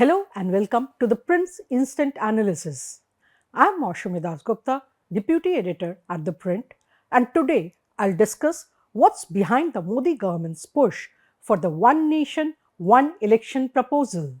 Hello and welcome to the Print's Instant Analysis. I am Maushami Das Gupta, Deputy Editor at ThePrint, and today I'll discuss what's behind the Modi government's push for the One Nation, One Election proposal.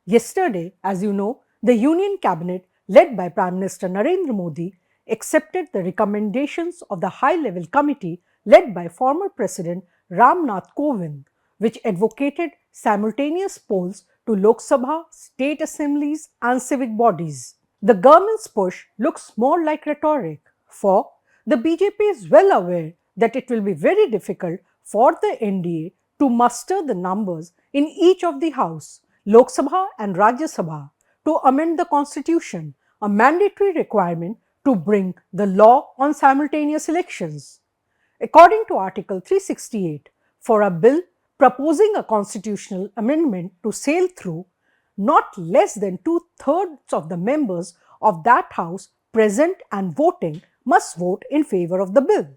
Yesterday, as you know, the Union Cabinet, led by Prime Minister Narendra Modi, accepted the recommendations of the high-level committee led by former President Ram Nath Kovind, which advocated simultaneous polls to Lok Sabha, state assemblies and civic bodies. The government's push looks more like rhetoric, for the BJP is well aware that it will be very difficult for the NDA to muster the numbers in each of the House, Lok Sabha and Rajya Sabha, to amend the constitution, a mandatory requirement to bring the law on simultaneous elections. According to Article 368, for a bill proposing a constitutional amendment to sail through, not less than two-thirds of the members of that House present and voting must vote in favor of the bill.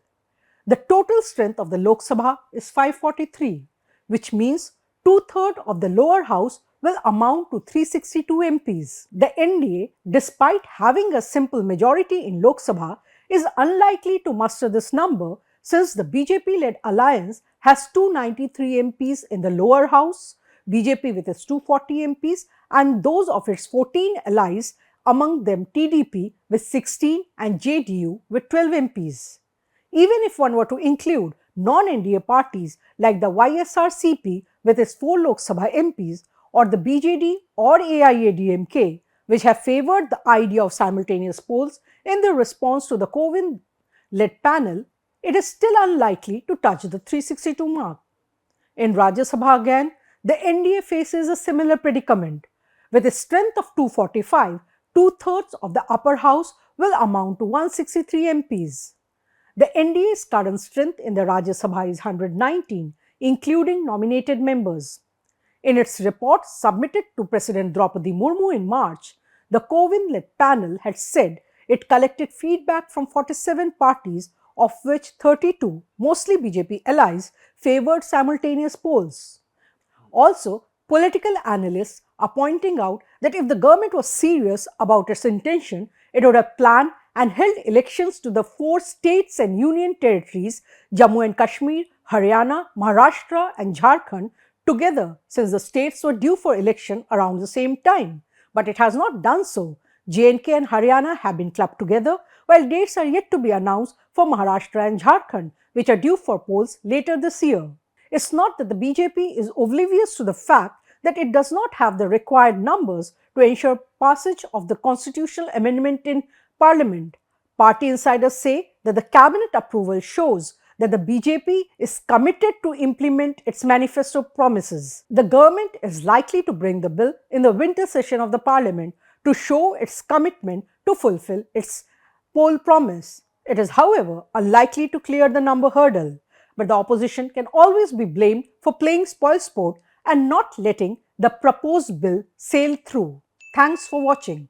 The total strength of the Lok Sabha is 543, which means two-thirds of the lower house will amount to 362 MPs. The NDA, despite having a simple majority in Lok Sabha, is unlikely to muster this number since the BJP-led alliance has 293 MPs in the lower house, BJP with its 240 MPs, and those of its 14 allies, among them TDP with 16 and JDU with 12 MPs. Even if one were to include non-NDA parties like the YSRCP with its 4 Lok Sabha MPs or the BJD or AIADMK, which have favored the idea of simultaneous polls in the response to the Kovind-led panel, it is still unlikely to touch the 362 mark. In Rajya Sabha again, the NDA faces a similar predicament. With a strength of 245, two-thirds of the upper house will amount to 163 MPs. The NDA's current strength in the Rajya Sabha is 119, including nominated members. In its report submitted to President Draupadi Murmu in March, the Kovind-led panel had said it collected feedback from 47 parties, of which 32, mostly BJP allies, favored simultaneous polls. Also, political analysts are pointing out that if the government was serious about its intention, it would have planned and held elections to the 4 states and union territories, Jammu and Kashmir, Haryana, Maharashtra and Jharkhand, together, since the states were due for election around the same time. But it has not done so. J&K and Haryana have been clubbed together, while dates are yet to be announced for Maharashtra and Jharkhand, which are due for polls later this year. It's not that the BJP is oblivious to the fact that it does not have the required numbers to ensure passage of the constitutional amendment in Parliament. Party insiders say that the cabinet approval shows that the BJP is committed to implement its manifesto promises. The government is likely to bring the bill in the winter session of the Parliament to show its commitment to fulfill its poll promise. It is, however, unlikely to clear the number hurdle, but the opposition can always be blamed for playing spoilsport and not letting the proposed bill sail through. Thanks for watching.